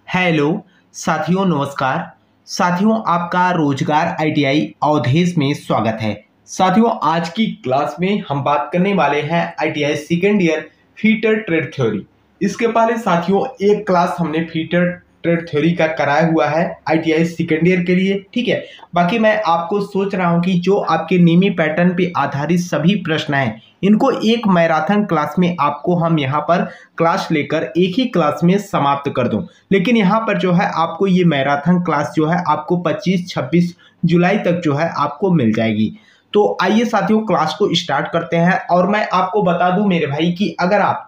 Hello साथियों, नमस्कार साथियों, आपका रोजगार आईटीआई अवधेश में स्वागत है। साथियों, आज की क्लास में हम बात करने वाले हैं ITI second year fitter trade theory. इसके पहले साथियों एक क्लास हमने फीटर ट्रेड थ्योरी का कराया हुआ है आईटीआई सेकेंड ईयर के लिए, ठीक है। बाकी मैं आपको सोच रहा हूं कि जो आपके नियमी पैटर्न पे आधारित सभी प्रश्न हैं इनको एक मैराथन क्लास में आपको हम यहाँ पर क्लास लेकर एक ही क्लास में समाप्त कर दूं। लेकिन यहाँ पर जो है आपको ये मैराथन क्लास जो है आपको 25-26 जुलाई तक जो है आपको मिल जाएगी। तो आइए साथियों क्लास को स्टार्ट करते हैं। और मैं आपको बता दूं मेरे भाई कि अगर आप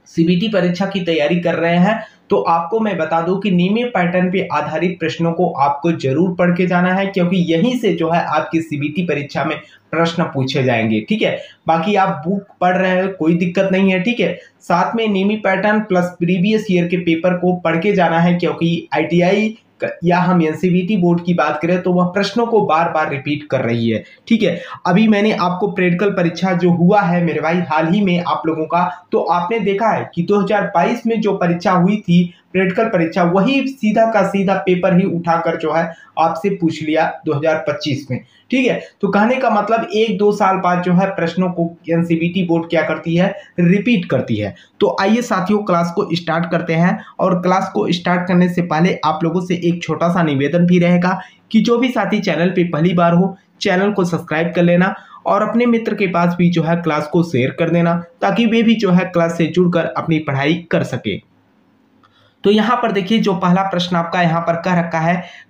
सीबीटी परीक्षा की तैयारी कर रहे हैं तो आपको मैं बता दूं कि नियमित पैटर्न पे आधारित प्रश्नों को आपको जरूर पढ़ के जाना है, क्योंकि यहीं से जो है आपकी सीबीटी परीक्षा में प्रश्न पूछे जाएंगे, ठीक है। बाकी आप बुक पढ़ रहे हैं कोई दिक्कत नहीं है, ठीक है। साथ में नियमित पैटर्न प्लस प्रीवियस ईयर के पेपर को पढ़ के जाना है, क्योंकि आईटीआई या हम एनसीवीटी बोर्ड की बात करें तो वह प्रश्नों को बार बार रिपीट कर रही है, ठीक है। अभी मैंने आपको प्रैक्टिकल परीक्षा जो हुआ है मेरे भाई हाल ही में आप लोगों का, तो आपने देखा है कि 2022 में जो परीक्षा हुई थी प्रैक्टिकल परीक्षा, वही सीधा का सीधा पेपर ही उठाकर जो है आपसे पूछ लिया 2025 में, ठीक है। तो कहने का मतलब 1-2 साल बाद जो है प्रश्नों को एनसीवीटी बोर्ड क्या करती है, रिपीट करती है। तो आइए साथियों क्लास को स्टार्ट करते हैं। और क्लास को स्टार्ट करने से पहले आप लोगों से एक छोटा सा निवेदन भी रहेगा कि जो भी साथी चैनल पे पहली बार हो चैनल को सब्सक्राइब कर लेना और अपने मित्र के पास भी जो है क्लास को शेयर कर देना, ताकि वे भी जो है क्लास से जुड़कर अपनी पढ़ाई कर सके। तो यहाँ पर देखिए जो पहला प्रश्न आपका यहाँ पर कह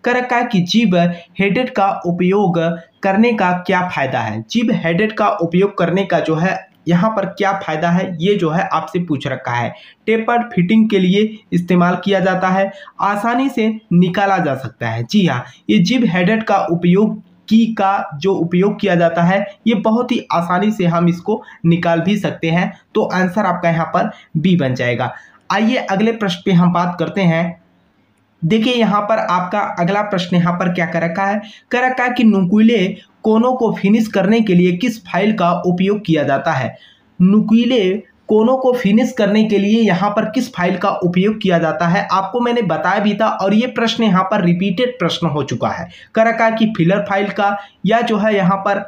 रखा है कि जिब हेडेड का उपयोग करने का क्या फायदा है। जिब हेडेड का उपयोग करने का जो है यहाँ पर क्या फायदा है, ये जो है आपसे पूछ रखा है। टेपर्ड फिटिंग के लिए इस्तेमाल किया जाता है, आसानी से निकाला जा सकता है। जी हाँ, ये जिब हेडेड का उपयोग जो उपयोग किया जाता है ये बहुत ही आसानी से हम इसको निकाल भी सकते हैं। तो आंसर आपका यहाँ पर बी बन जाएगा। आइए अगले प्रश्न पे हम बात करते हैं। देखिए यहाँ पर आपका अगला प्रश्न यहाँ पर क्या कर रखा है कि नुकीले कोनों को फिनिश करने के लिए किस फाइल का उपयोग किया जाता है। नुकीले कोनों को फिनिश करने के लिए यहाँ पर किस फाइल का उपयोग किया जाता है, आपको मैंने बताया भी था और ये प्रश्न यहाँ पर रिपीटेड प्रश्न हो चुका है। कर रखा है कि फिलर फाइल का या जो है यहाँ पर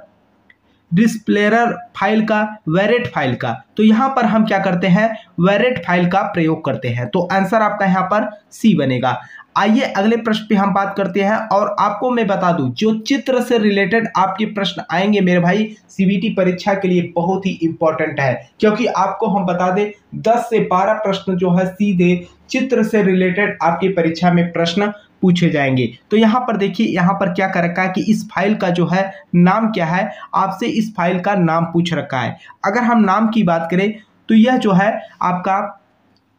डिस्प्लेयर फाइल का, वेरेट फाइल का। तो यहाँ पर हम क्या करते हैं, वेरेट फाइल का प्रयोग करते हैं। तो आंसर आपका यहाँ पर सी बनेगा। आइए अगले प्रश्न पे हम बात करते हैं। और आपको मैं बता दूं जो चित्र से रिलेटेड आपके प्रश्न आएंगे मेरे भाई सीबीटी परीक्षा के लिए बहुत ही इंपॉर्टेंट है, क्योंकि आपको हम बता दें 10 से 12 प्रश्न जो है सीधे चित्र से रिलेटेड आपकी परीक्षा में प्रश्न पूछे जाएंगे। तो यहाँ पर देखिए यहाँ पर क्या कर रखा है कि इस फाइल का जो है नाम क्या है, आपसे इस फाइल का नाम पूछ रखा है। अगर हम नाम की बात करें तो यह जो है आपका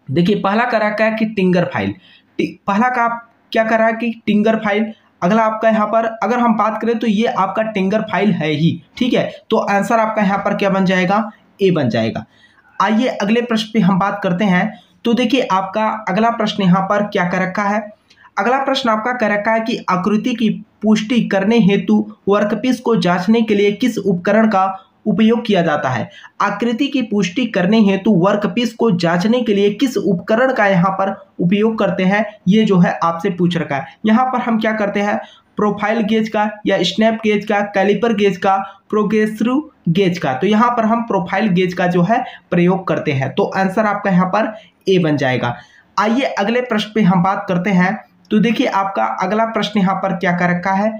देखिए पहला कर रखा है कि टिंगर फाइल, पहला का क्या कर रहा है कि टिंगर फाइल। अगला आपका यहाँ पर अगर हम बात करें तो ये आपका टिंगर फाइल है ही, ठीक है। तो आंसर आपका यहाँ पर क्या बन जाएगा, ए बन जाएगा। आइए अगले प्रश्न पे हम बात करते हैं। तो देखिए आपका अगला प्रश्न यहाँ पर क्या कर रखा है, अगला प्रश्न आपका कह रखा है कि आकृति की पुष्टि करने हेतु वर्कपीस को जांचने के लिए किस उपकरण का उपयोग किया जाता है। आकृति की पुष्टि करने हेतु वर्कपीस को जांचने के लिए किस उपकरण का यहाँ पर उपयोग करते हैं, ये जो है आपसे पूछ रखा है। यहाँ पर हम क्या करते हैं, प्रोफाइल गेज का या स्नैप गेज का, कैलिपर गेज का, प्रोग्रेसिव गेज का। तो यहाँ पर हम प्रोफाइल गेज का जो है प्रयोग करते हैं। तो आंसर आपका यहाँ पर ए बन जाएगा। आइए अगले प्रश्न पे हम बात करते हैं। तो देखिए आपका अगला प्रश्न यहाँ पर क्या कर रखा है,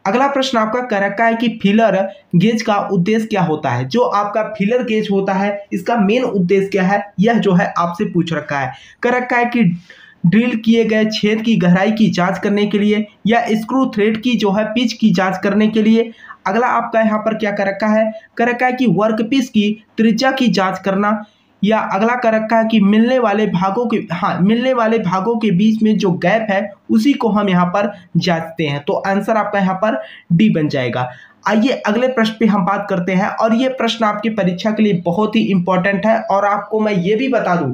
अगला प्रश्न आपका कह रखा है कि फिलर गेज का उद्देश्य क्या होता है। जो आपका फिलर गेज होता है इसका मेन उद्देश्य क्या है, यह जो है आपसे पूछ रखा है। कह रखा है कि ड्रिल किए गए छेद की गहराई की जांच करने के लिए या स्क्रू थ्रेड की जो है पिच की जांच करने के लिए। अगला आपका यहाँ पर क्या कर रखा है, कह रखा है कि वर्कपीस की त्रिज्या की जांच करना, या अगला कर रखा है कि मिलने वाले भागों के बीच में जो गैप है उसी को हम यहाँ पर जांचते हैं। तो आंसर आपका यहाँ पर डी बन जाएगा। आइए अगले प्रश्न पे हम बात करते हैं। और ये प्रश्न आपकी परीक्षा के लिए बहुत ही इंपॉर्टेंट है। और आपको मैं ये भी बता दूं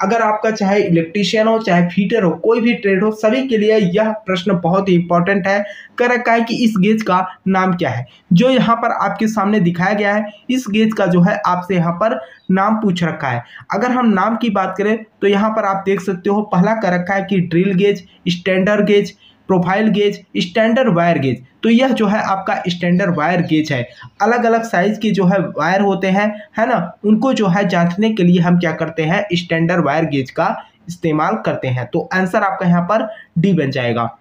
अगर आपका चाहे इलेक्ट्रीशियन हो चाहे फिटर हो, कोई भी ट्रेड हो, सभी के लिए यह प्रश्न बहुत ही इंपॉर्टेंट है। कह रखा है कि इस गेज का नाम क्या है। जो यहाँ पर आपके सामने दिखाया गया है, इस गेज का जो है आपसे यहाँ पर नाम पूछ रखा है। अगर हम नाम की बात करें तो यहाँ पर आप देख सकते हो, पहला कह रखा है कि drill gauge, standard gauge, profile gauge, standard wire gauge. तो यह जो है आपका स्टैंडर्ड वायर गेज है। अलग अलग साइज के जो है वायर होते हैं, है ना, उनको जो है जांचने के लिए हम क्या करते हैं, स्टैंडर्ड वायर गेज का इस्तेमाल करते हैं। तो आंसर आपका यहाँ पर डी बन जाएगा।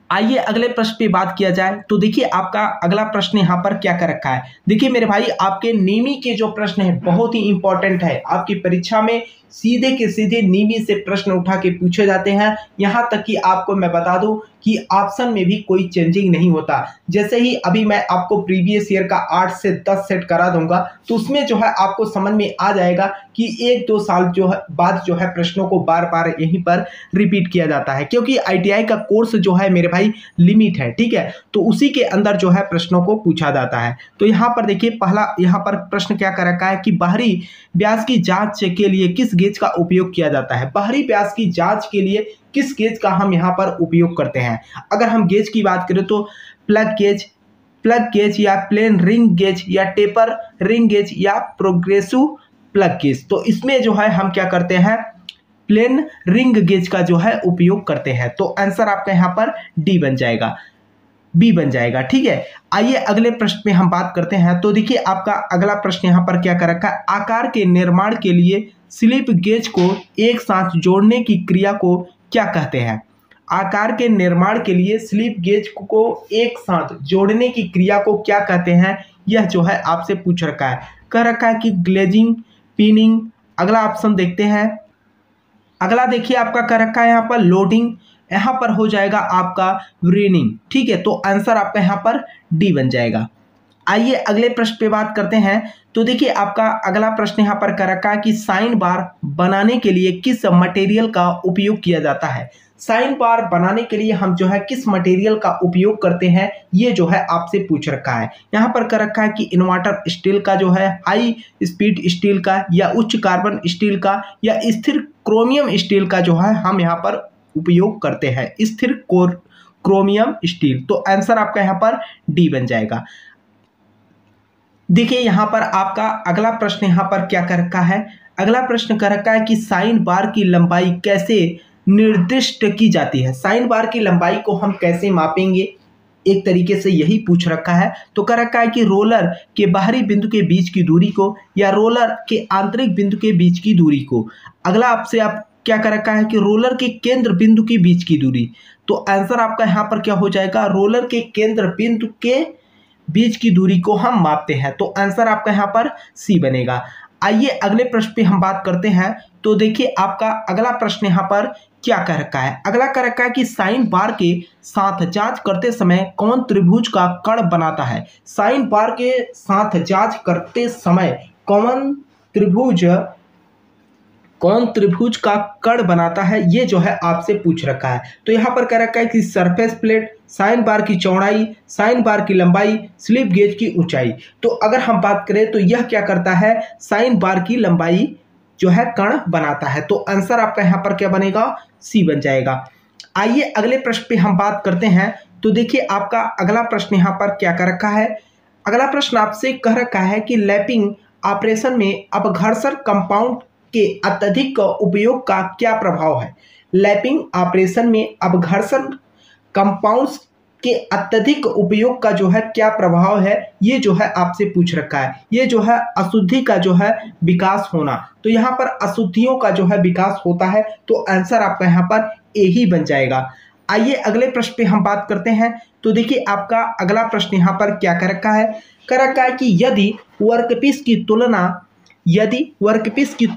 आइए अगले प्रश्न पे बात किया जाए। तो देखिए आपका अगला प्रश्न यहाँ पर क्या कर रखा है। देखिए मेरे भाई, आपके नीमी के जो प्रश्न है बहुत ही इंपॉर्टेंट है। आपकी परीक्षा में सीधे के सीधे नीमी से प्रश्न उठा के पूछे जाते हैं। यहाँ तक कि आपको मैं बता दूं कि ऑप्शन में भी कोई चेंजिंग नहीं होता। जैसे ही अभी मैं आपको प्रीवियस ईयर का 8 से 10 सेट करा दूंगा, तो उसमें जो है आपको समझ में आ जाएगा कि 1-2 साल जो है बाद जो है प्रश्नों को बार बार यहीं पर रिपीट किया जाता है, क्योंकि आईटीआई का कोर्स जो है मेरे भाई लिमिट है, ठीक है। तो उसी के अंदर जो है प्रश्नों को पूछा जाता है। तो यहाँ पर देखिए, पहला यहाँ पर प्रश्न क्या कर रखा है कि बाहरी व्यास की जांच के लिए किस गेज का उपयोग किया जाता है। बाहरी व्यास की जांच के लिए किस गेज का हम यहाँ पर उपयोग करते हैं। अगर हम गेज की बात करें तो प्लग गेज या प्लेन रिंग गेज या टेपर रिंग गेज या प्रोग्रेसिव प्लग गेज। तो इसमें जो है हम क्या करते हैं, प्लेन रिंग गेज का जो है उपयोग करते हैं। तो आंसर आपका यहाँ पर डी बन जाएगा, बी बन जाएगा, ठीक है। आइए अगले प्रश्न में हम बात करते हैं। तो देखिए आपका अगला प्रश्न यहाँ पर क्या कर रखा है, आकार के निर्माण के लिए स्लिप गेज को एक साथ जोड़ने की क्रिया को क्या कहते हैं। आकार के निर्माण के लिए स्लिप गेज को एक साथ जोड़ने की क्रिया को क्या कहते हैं, यह जो है आपसे पूछ रखा है। कह रखा है कि ग्लेजिंग, पिनिंग। अगला ऑप्शन देखते हैं। अगला देखिए आपका कह रखा है यहाँ पर लोडिंग, यहाँ पर हो जाएगा आपका व्रीनिंग, ठीक है। तो आंसर आपका यहाँ पर डी बन जाएगा। आइए अगले प्रश्न पे बात करते हैं। तो देखिए आपका अगला प्रश्न यहाँ पर कर रखा है कि साइन बार बनाने के लिए किस मटेरियल का उपयोग किया जाता है। साइन बार बनाने के लिए हम जो है किस मटेरियल का उपयोग करते हैं, ये जो है आपसे पूछ रखा है। यहाँ पर कर रखा है कि इन्वर्टर स्टील का जो है, हाई स्पीड स्टील का, या उच्च कार्बन स्टील का, या स्थिर क्रोमियम स्टील का जो है हम यहाँ पर उपयोग करते हैं, स्थिर क्रोमियम स्टील। तो आंसर आपका यहाँ पर डी बन जाएगा। देखिए यहाँ पर आपका अगला प्रश्न यहाँ पर क्या कर रखा है। अगला प्रश्न कर रखा है कि साइन बार की लंबाई कैसे निर्दिष्ट की जाती है। साइन बार की लंबाई को हम कैसे मापेंगे, एक तरीके से यही पूछ रखा है। तो कह रखा है कि रोलर के बाहरी बिंदु के बीच की दूरी को या रोलर के आंतरिक बिंदु के बीच की दूरी को। अगला आपसे आप क्या कर रखा है कि रोलर के केंद्र बिंदु के बीच की दूरी। तो आंसर आपका यहाँ पर क्या हो जाएगा, रोलर के केंद्र बिंदु के बीच की दूरी को हम मापते हैं। तो आंसर आपका यहाँ पर सी बनेगा। आइए अगले प्रश्न पे हम बात करते हैं। तो देखिए आपका अगला प्रश्न यहाँ पर क्या कह रखा है। अगला कह रखा है कि साइन बार के साथ जांच करते समय कौन त्रिभुज का कण बनाता है। साइन बार के साथ जांच करते समय कौन त्रिभुज का कण बनाता है, ये जो है आपसे पूछ रखा है। तो यहाँ पर कह रखा है कि सरफेस प्लेट, साइन बार की चौड़ाई, साइन बार की लंबाई, स्लिप गेज की ऊंचाई। तो अगर हम बात करें तो यह क्या करता है, साइन बार की लंबाई जो है कण बनाता है। तो आंसर आपका यहाँ पर क्या बनेगा, सी बन जाएगा। आइए अगले प्रश्न पे हम बात करते हैं। तो देखिए आपका अगला प्रश्न यहाँ पर क्या कर रखा है। अगला प्रश्न आपसे कह रखा है कि लैपिंग ऑपरेशन में अपघर्षण कंपाउंड के अत्यधिक उपयोग का क्या प्रभाव है। लैपिंग ऑपरेशन में अपघर्षण कंपाउंड्स के अत्यधिक उपयोग का जो है क्या प्रभाव है, ये जो है आपसे पूछ रखा है। ये जो है अशुद्धि का जो है विकास होना। तो यहाँ पर अशुद्धियों का जो है विकास होता है। तो आंसर आपका यहाँ पर ए ही बन जाएगा। आइए अगले प्रश्न पे हम बात करते हैं। तो देखिए आपका अगला प्रश्न यहाँ पर क्या कर रखा है। कर रखा है कि यदि वर्कपीस की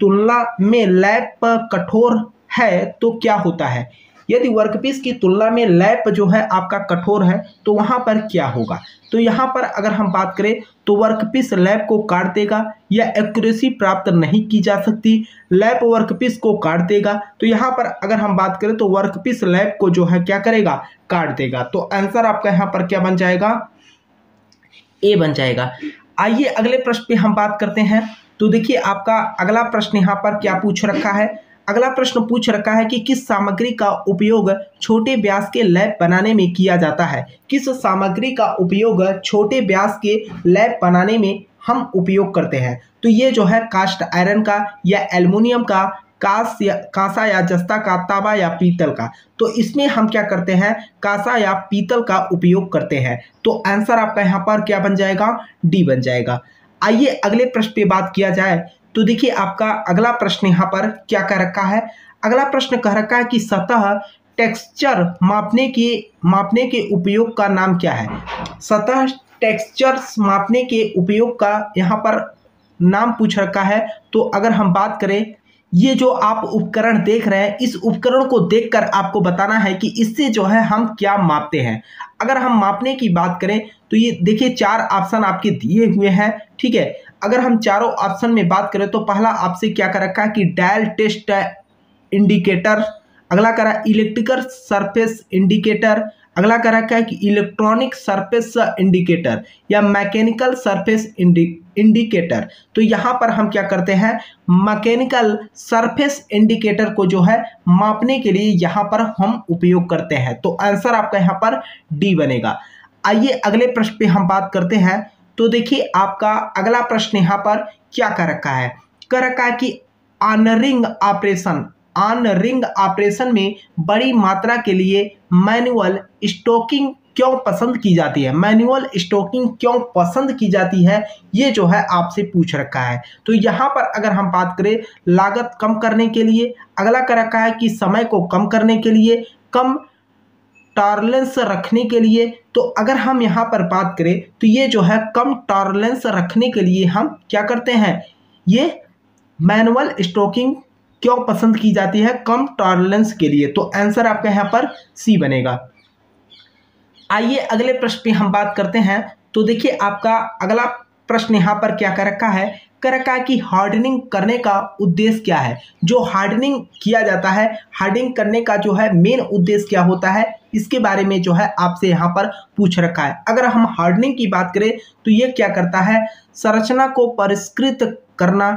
तुलना में लैप कठोर है तो क्या होता है। यदि वर्कपीस की तुलना में लैप जो है आपका कठोर है तो वहां पर क्या होगा। तो यहाँ पर अगर हम बात करें तो वर्कपीस लैप को काट देगा या एक्यूरेसी प्राप्त नहीं की जा सकती, लैप वर्कपीस को काट देगा। तो यहाँ पर अगर हम बात करें तो वर्कपीस लैप को जो है क्या करेगा, काट देगा। तो आंसर आपका यहाँ पर क्या बन जाएगा, ए बन जाएगा। आइए अगले प्रश्न पे हम बात करते हैं। तो देखिए आपका अगला प्रश्न यहाँ पर क्या पूछ रखा है। अगला प्रश्न पूछ रखा है कि किस सामग्री का उपयोग छोटे व्यास के लैप बनाने में किया जाता है। किस सामग्री का उपयोग छोटे व्यास के लैप बनाने में हम उपयोग करते हैं। तो ये जो है कास्ट आयरन का या एल्युमिनियम का, कांसा या जस्ता का, तांबा या पीतल का। तो इसमें हम क्या करते हैं, कांसा या पीतल का उपयोग करते हैं। तो आंसर आपका यहाँ पर क्या बन जाएगा, डी बन जाएगा। आइए अगले प्रश्न पे बात किया जाए। तो देखिए आपका अगला प्रश्न यहाँ पर क्या कह रखा है। अगला प्रश्न कह रखा है कि सतह टेक्सचर मापने के उपयोग का नाम क्या है। सतह टेक्सचर्स मापने के उपयोग का यहाँ पर नाम पूछ रखा है। तो अगर हम बात करें, ये जो आप उपकरण देख रहे हैं, इस उपकरण को देखकर आपको बताना है कि इससे जो है हम क्या मापते हैं। अगर हम मापने की बात करें तो ये देखिए 4 ऑप्शन आपके दिए हुए हैं, ठीक है। अगर हम चारों ऑप्शन में बात करें तो पहला आपसे क्या कर रखा है कि डायल टेस्ट इंडिकेटर, अगला करा इलेक्ट्रिकल सरफेस इंडिकेटर, अगला कर रखा है कि इलेक्ट्रॉनिक सरफेस इंडिकेटर या मैकेनिकल सरफेस इंडिकेटर। तो यहाँ पर हम क्या करते हैं, मैकेनिकल सरफेस इंडिकेटर को जो है मापने के लिए यहाँ पर हम उपयोग करते हैं। तो आंसर आपका यहाँ पर डी बनेगा। आइए अगले प्रश्न पे हम बात करते हैं। तो देखिए आपका अगला प्रश्न यहाँ पर क्या कर रखा है, कर रखा है कि ऑन रिंग ऑपरेशन में बड़ी मात्रा के लिए मैनुअल स्टॉकिंग क्यों पसंद की जाती है। मैनुअल स्टॉकिंग क्यों पसंद की जाती है, ये जो है आपसे पूछ रखा है। तो यहाँ पर अगर हम बात करें लागत कम करने के लिए, अगला कर रखा है कि समय को कम करने के लिए, कम टॉलरेंस रखने के लिए। तो अगर हम यहाँ पर बात करें तो ये जो है कम टॉलरेंस रखने के लिए हम क्या करते हैं, ये मैनुअल स्टॉकिंग क्यों पसंद की जाती है, कम टॉलरेंस के लिए। तो आंसर आपका यहाँ पर सी बनेगा। आइए अगले प्रश्न पे हम बात करते हैं। तो देखिए आपका अगला प्रश्न यहाँ पर क्या कर रखा है, कर रखा है कि हार्डनिंग करने का उद्देश्य क्या है। जो हार्डनिंग किया जाता है, हार्डनिंग करने का जो है मेन उद्देश्य क्या होता है, इसके बारे में जो है आपसे यहाँ पर पूछ रखा है। अगर हम हार्डनिंग की बात करें तो ये क्या करता है, संरचना को परिष्कृत करना,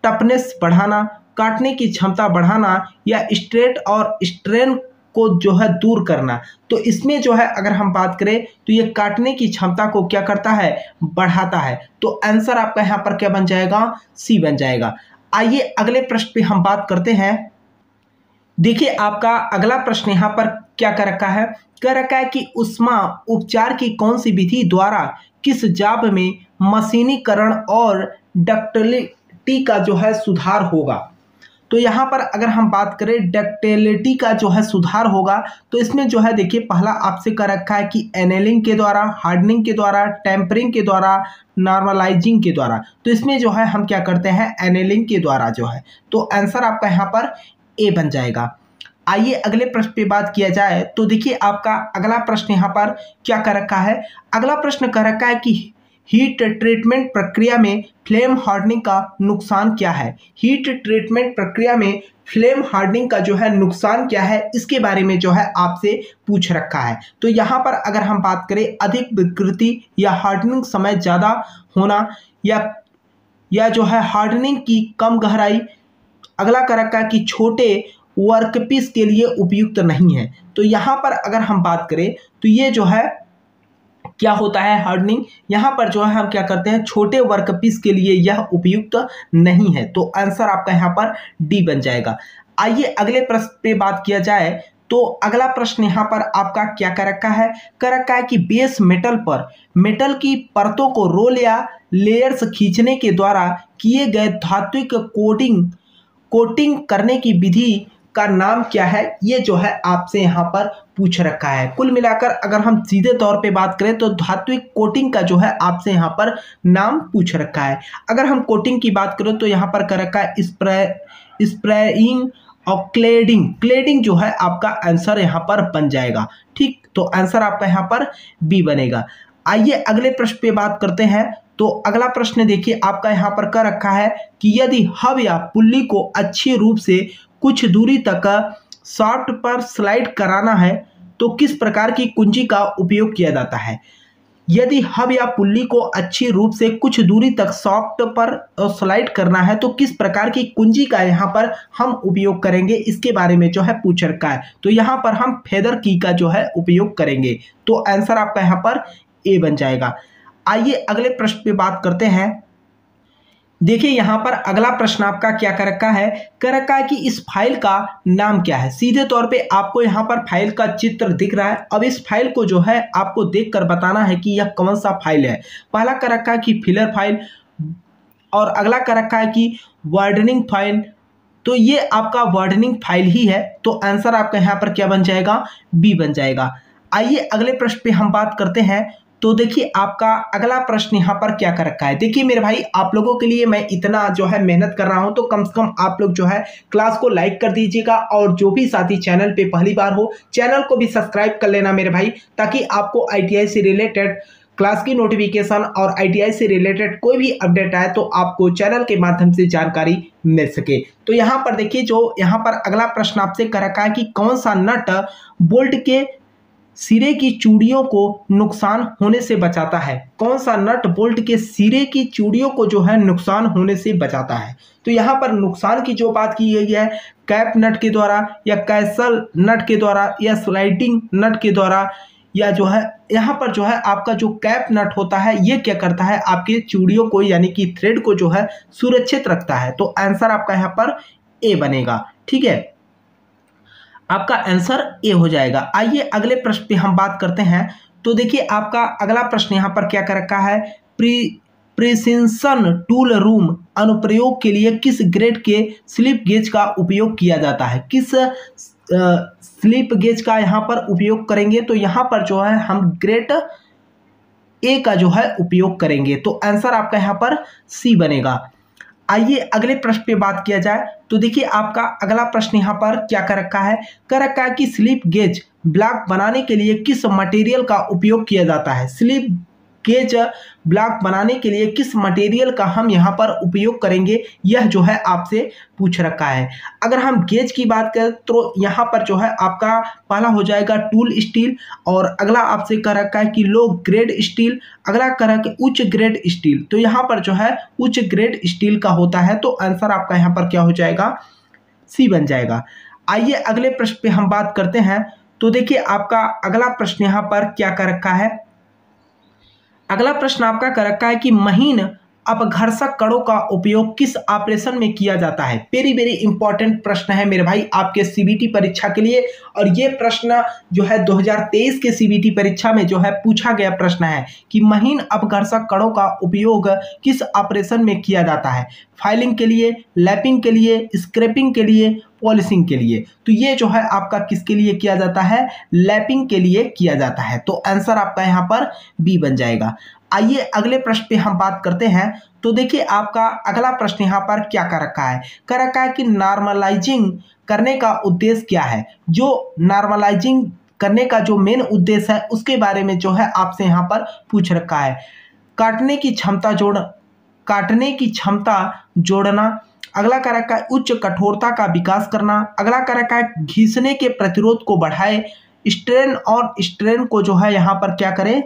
टफनेस बढ़ाना, काटने की क्षमता बढ़ाना या स्ट्रेट और स्ट्रेन को जो है दूर करना। तो इसमें जो है अगर हम बात करें तो ये काटने की क्षमता को क्या करता है, बढ़ाता है। तो आंसर आपका यहाँ पर क्या बन जाएगा, सी बन जाएगा। आइए अगले प्रश्न पे हम बात करते हैं। देखिए आपका अगला प्रश्न यहाँ पर क्या कर रखा है, कह रखा है कि उष्मा उपचार की कौन सी विधि द्वारा किस जाप में मशीनीकरण और डक्टिलिटी का जो है सुधार होगा। तो यहाँ पर अगर हम बात करें डक्टिलिटी का जो है सुधार होगा, तो इसमें जो है देखिए पहला आपसे कर रखा है कि एनेलिंग के द्वारा, हार्डनिंग के द्वारा, टेम्परिंग के द्वारा, नॉर्मलाइजिंग के द्वारा। तो इसमें जो है हम क्या करते हैं, एनेलिंग के द्वारा जो है। तो आंसर आपका यहाँ पर ए बन जाएगा। आइए अगले प्रश्न पे बात किया जाए। तो देखिए आपका अगला प्रश्न यहाँ पर क्या कर रखा है, अगला प्रश्न कर रखा है कि हीट ट्रीटमेंट प्रक्रिया में फ्लेम हार्डनिंग का नुकसान क्या है। हीट ट्रीटमेंट प्रक्रिया में फ्लेम हार्डनिंग का जो है नुकसान क्या है, इसके बारे में जो है आपसे पूछ रखा है। तो यहाँ पर अगर हम बात करें अधिक विकृति या हार्डनिंग समय ज़्यादा होना या जो है हार्डनिंग की कम गहराई। अगला कर रखा है कि छोटे वर्कपीस के लिए उपयुक्त नहीं है। तो यहाँ पर अगर हम बात करें तो ये जो है क्या होता है, हार्डनिंग यहाँ पर जो है हम क्या करते हैं, छोटे वर्कपीस के लिए यह उपयुक्त नहीं है। तो आंसर आपका यहाँ पर डी बन जाएगा। आइए अगले प्रश्न पे बात किया जाए। तो अगला प्रश्न यहाँ पर आपका क्या कर रखा है, कर रखा है कि बेस मेटल पर मेटल की परतों को रोल या लेयर्स खींचने के द्वारा किए गए धात्विक कोटिंग करने की विधि का नाम क्या है, ये जो है आपसे यहाँ पर पूछ रखा है। कुल मिलाकर अगर हम सीधे तौर पे बात करें तो धात्विक कोटिंग का जो है आपसे यहाँ पर नाम पूछ रखा है। अगर हम कोटिंग की बात करें तो यहाँ पर कर रखा है स्प्रेइंग और क्लेडिंग जो है आपका आंसर यहाँ पर बन जाएगा। ठीक, तो आंसर आपका यहाँ पर बी बनेगा। आइए अगले प्रश्न पे बात करते हैं। तो अगला प्रश्न देखिए आपका यहाँ पर कर रखा है कि यदि हब या पुल्ली को अच्छी रूप से कुछ दूरी तक शाफ्ट पर स्लाइड कराना है तो किस प्रकार की कुंजी का उपयोग किया जाता है। यदि हब या पुल्ली को अच्छी रूप से कुछ दूरी तक सॉफ्ट पर स्लाइड करना है तो किस प्रकार की कुंजी का यहाँ पर हम उपयोग करेंगे, इसके बारे में जो है पूछ रखा है। तो यहाँ पर हम फेदर की का जो है उपयोग करेंगे। तो आंसर आपका यहाँ पर ए बन जाएगा। आइए अगले प्रश्न पे बात करते हैं। देखिए यहाँ पर अगला प्रश्न आपका क्या कर रखा है, कर रखा है कि इस फाइल का नाम क्या है। सीधे तौर पे आपको यहाँ पर फाइल का चित्र दिख रहा है। अब इस फाइल को जो है आपको देखकर बताना है कि यह कौन सा फाइल है। पहला कर रखा है कि फिलर फाइल और अगला कर रखा है कि वार्डनिंग फाइल। तो ये आपका वार्डनिंग फाइल ही है। तो आंसर आपका यहाँ पर क्या बन जाएगा, बी बन जाएगा। आइए अगले प्रश्न पे हम बात करते हैं। तो देखिए आपका अगला प्रश्न यहाँ पर क्या कर रखा है। देखिए मेरे भाई, आप लोगों के लिए मैं इतना जो है मेहनत कर रहा हूँ, तो कम से कम आप लोग जो है क्लास को लाइक कर दीजिएगा और जो भी साथी चैनल पे पहली बार हो चैनल को भी सब्सक्राइब कर लेना मेरे भाई, ताकि आपको ITI से रिलेटेड क्लास की नोटिफिकेशन और ITI से रिलेटेड कोई भी अपडेट आए तो आपको चैनल के माध्यम से जानकारी मिल सके। तो यहाँ पर देखिए, जो यहाँ पर अगला प्रश्न आपसे कर रखा है कि कौन सा नट बोल्ट के सिरे की चूड़ियों को नुकसान होने से बचाता है। कौन सा नट बोल्ट के सिरे की चूड़ियों को जो है नुकसान होने से बचाता है। तो यहाँ पर नुकसान की जो बात की गई है, कैप नट के द्वारा या कैसल नट के द्वारा या स्लाइडिंग नट के द्वारा, या जो है यहाँ पर जो है आपका जो कैप नट होता है ये क्या करता है, आपके चूड़ियों को यानी कि थ्रेड को जो है सुरक्षित रखता है। तो आंसर आपका यहाँ पर ए बनेगा। ठीक है, आपका आंसर ए हो जाएगा। आइए अगले प्रश्न पे हम बात करते हैं। तो देखिए आपका अगला प्रश्न यहाँ पर क्या कर रखा है, प्रिसिशन टूल रूम अनुप्रयोग के लिए किस ग्रेड के स्लिप गेज का उपयोग किया जाता है। किस स्लिप गेज का यहाँ पर उपयोग करेंगे। तो यहाँ पर जो है हम ग्रेड ए का जो है उपयोग करेंगे। तो आंसर आपका यहाँ पर सी बनेगा। आइए अगले प्रश्न पे बात किया जाए। तो देखिए आपका अगला प्रश्न यहाँ पर क्या कर रखा है, कर रखा है कि स्लिप गेज ब्लॉक बनाने के लिए किस मटेरियल का उपयोग किया जाता है। स्लिप गेज ब्लॉक बनाने के लिए किस मटेरियल का हम यहाँ पर उपयोग करेंगे, यह जो है आपसे पूछ रखा है। अगर हम गेज की बात करें तो यहाँ पर जो है आपका पहला हो जाएगा टूल स्टील, और अगला आपसे कह रखा है कि लो ग्रेड स्टील, अगला कह रखा है उच्च ग्रेड स्टील। तो यहाँ पर जो है उच्च ग्रेड स्टील का होता है। तो आंसर आपका यहाँ पर क्या हो जाएगा, सी बन जाएगा। आइए अगले प्रश्न पे हम बात करते हैं। तो देखिए आपका अगला प्रश्न यहाँ पर क्या कर रखा है, अगला प्रश्न आपका कर रखा है कि महीन अपघर्षक कड़ों का उपयोग किस ऑपरेशन में किया जाता है। वेरी वेरी इंपॉर्टेंट प्रश्न है मेरे भाई आपके सीबीटी परीक्षा के लिए, और ये प्रश्न जो है 2023 के सीबीटी परीक्षा में जो है पूछा गया प्रश्न है कि महीन अपघर्षक कड़ों का उपयोग किस ऑपरेशन में किया जाता है। फाइलिंग के लिए, लैपिंग के लिए, स्क्रैपिंग के लिए, पॉलिशिंग के लिए। तो ये जो है आपका किसके लिए किया जाता है, लैपिंग के लिए किया जाता है। तो आंसर आपका यहाँ पर बी बन जाएगा। आइए अगले प्रश्न पे हम बात करते हैं। तो देखिए आपका अगला प्रश्न यहाँ पर क्या कर रखा है, कर रखा है कि नॉर्मलाइजिंग करने का उद्देश्य क्या है। जो नॉर्मलाइजिंग करने का जो मेन उद्देश्य है उसके बारे में जो है आपसे यहाँ पर पूछ रखा है। काटने की क्षमता जोड़ना, अगला कर रखा है उच्च कठोरता का विकास करना, अगला कर रखा है घिसने के प्रतिरोध को बढ़ाए, स्ट्रेन और स्ट्रेन को जो है यहाँ पर क्या करें,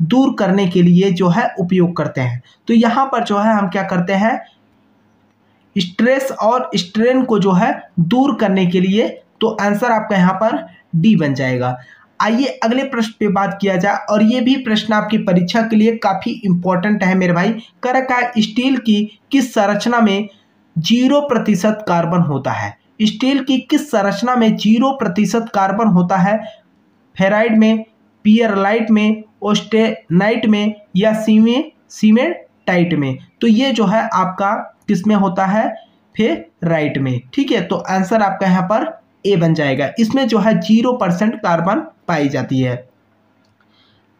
दूर करने के लिए जो है उपयोग करते हैं। तो यहाँ पर जो है हम क्या करते हैं, स्ट्रेस और स्ट्रेन को जो है दूर करने के लिए। तो आंसर आपका यहाँ पर डी बन जाएगा। आइए अगले प्रश्न पे बात किया जाए, और ये भी प्रश्न आपकी परीक्षा के लिए काफी इंपॉर्टेंट है मेरे भाई। कर रखा है स्टील की किस संरचना में 0% कार्बन होता है। स्टील की किस संरचना में 0% कार्बन होता है। फेराइड में, पियरलाइट में, ऑस्टेनाइट में, या सीमेंटाइट में। तो ये जो है आपका किसमें होता है, फेराइट में। ठीक है, तो आंसर आपका यहाँ पर ए बन जाएगा। इसमें जो है 0% कार्बन पाई जाती है।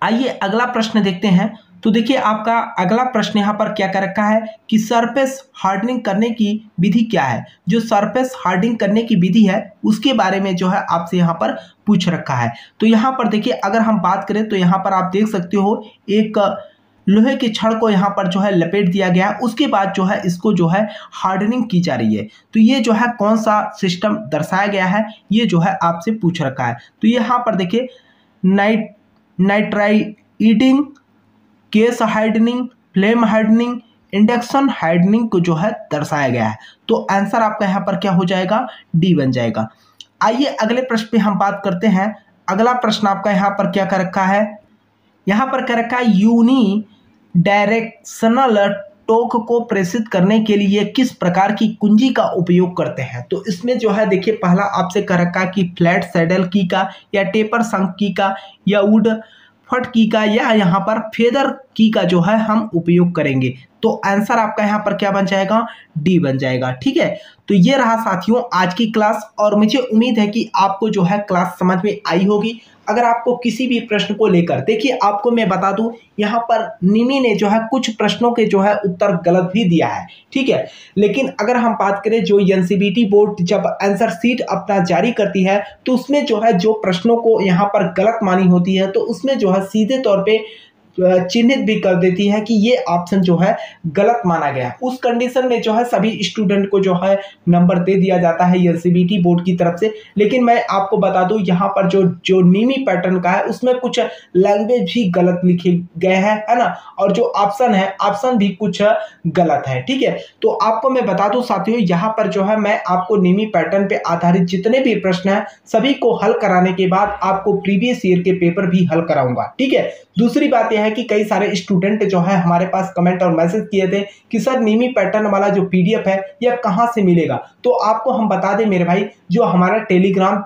आइए अगला प्रश्न देखते हैं। तो देखिए आपका अगला प्रश्न यहाँ पर क्या कर रखा है कि सरफेस हार्डनिंग करने की विधि क्या है। जो सरफेस हार्डनिंग करने की विधि है उसके बारे में जो है आपसे यहाँ पर पूछ रखा है। तो यहाँ पर देखिए अगर हम बात करें तो यहाँ पर आप देख सकते हो एक लोहे के छड़ को यहाँ पर जो है लपेट दिया गया है। उसके बाद जो है इसको जो है हार्डनिंग की जा रही है। तो ये जो है कौन सा सिस्टम दर्शाया गया है, ये जो है आपसे पूछ रखा है। तो यहाँ पर देखिए nitriding case hardening, flame hardening, induction hardening को जो है दर्शाया गया है। तो आंसर आपका यहाँ पर क्या हो जाएगा, डी बन जाएगा। आइए अगले प्रश्न पे हम बात करते हैं। अगला प्रश्न आपका यहाँ पर क्या कर रखा है, यहाँ पर कर रखा है यूनी डायरेक्शनल टोक को प्रेषित करने के लिए किस प्रकार की कुंजी का उपयोग करते हैं। तो इसमें जो है देखिए पहला आपसे कर रखा है कि फ्लैट सैडल की का, या टेपर शंक की का, या वुड फट की का, या यहाँ पर फेदर की का जो है हम उपयोग करेंगे। तो आंसर आपका यहाँ पर क्या बन जाएगा, डी बन जाएगा। ठीक है, तो ये रहा साथियों आज की क्लास, और मुझे उम्मीद है कि आपको जो है क्लास समझ में आई होगी। अगर आपको किसी भी प्रश्न को लेकर, देखिए आपको मैं बता दूं यहाँ पर निमी ने जो है कुछ प्रश्नों के जो है उत्तर गलत भी दिया है। ठीक है, लेकिन अगर हम बात करें जो एनसीईआरटी बोर्ड जब आंसर शीट अपना जारी करती है तो उसमें जो है जो प्रश्नों को यहाँ पर गलत मानी होती है तो उसमें जो है सीधे तौर पे चिन्हित भी कर देती है कि ये ऑप्शन जो है गलत माना गया है। उस कंडीशन में जो है सभी स्टूडेंट को जो है नंबर दे दिया जाता है एनसीईआरटी बोर्ड की तरफ से। लेकिन मैं आपको बता दूं यहाँ पर जो नीमी पैटर्न का है उसमें कुछ लैंग्वेज भी गलत लिखे गए हैं, है ना, और जो ऑप्शन है ऑप्शन भी कुछ गलत है। ठीक है, तो आपको मैं बता दूं साथियों यहाँ पर जो है मैं आपको नीमी पैटर्न पे आधारित जितने भी प्रश्न है सभी को हल कराने के बाद आपको प्रीवियस ईयर के पेपर भी हल कराऊंगा। ठीक है, दूसरी बात यह है कि कई सारे स्टूडेंट जो है हमारे पास कमेंट और मैसेज किए थे कि सर नीमी पैटर्न वाला जो पीडीएफ है यह कहां से मिलेगा। तो आपको हम बता दें मेरे भाई, जो हमारा टेलीग्राम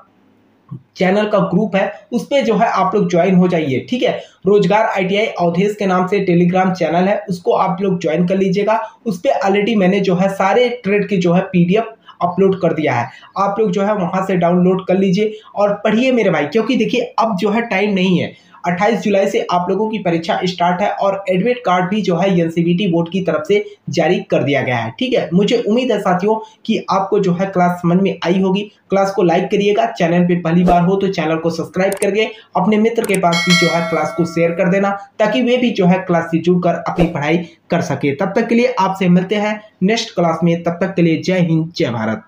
चैनल का ग्रुप है उस पे जो है आप लोग ज्वाइन हो जाइए। ठीक है, रोजगार आईटीआई अवधेश के नाम से टेलीग्राम चैनल है, उसको आप लोग ज्वाइन कर लीजिएगा। उस पे ऑलरेडी मैंने जो है सारे ट्रेड के जो है पीडीएफ अपलोड कर दिया है, आप लोग जो है वहां से डाउनलोड कर लीजिए और पढ़िए मेरे भाई, क्योंकि देखिए अब जो है टाइम नहीं है। 28 जुलाई से आप लोगों की परीक्षा स्टार्ट है और एडमिट कार्ड भी जो है एनसीईआरटी बोर्ड की तरफ से जारी कर दिया गया है। ठीक है, मुझे उम्मीद है साथियों कि आपको जो है क्लास समझ में आई होगी। क्लास को लाइक करिएगा, चैनल पे पहली बार हो तो चैनल को सब्सक्राइब करके अपने मित्र के पास भी जो है क्लास को शेयर कर देना, ताकि वे भी जो है क्लास से जुड़कर अपनी पढ़ाई कर सके। तब तक के लिए आपसे मिलते हैं नेक्स्ट क्लास में, तब तक के लिए जय हिंद जय भारत।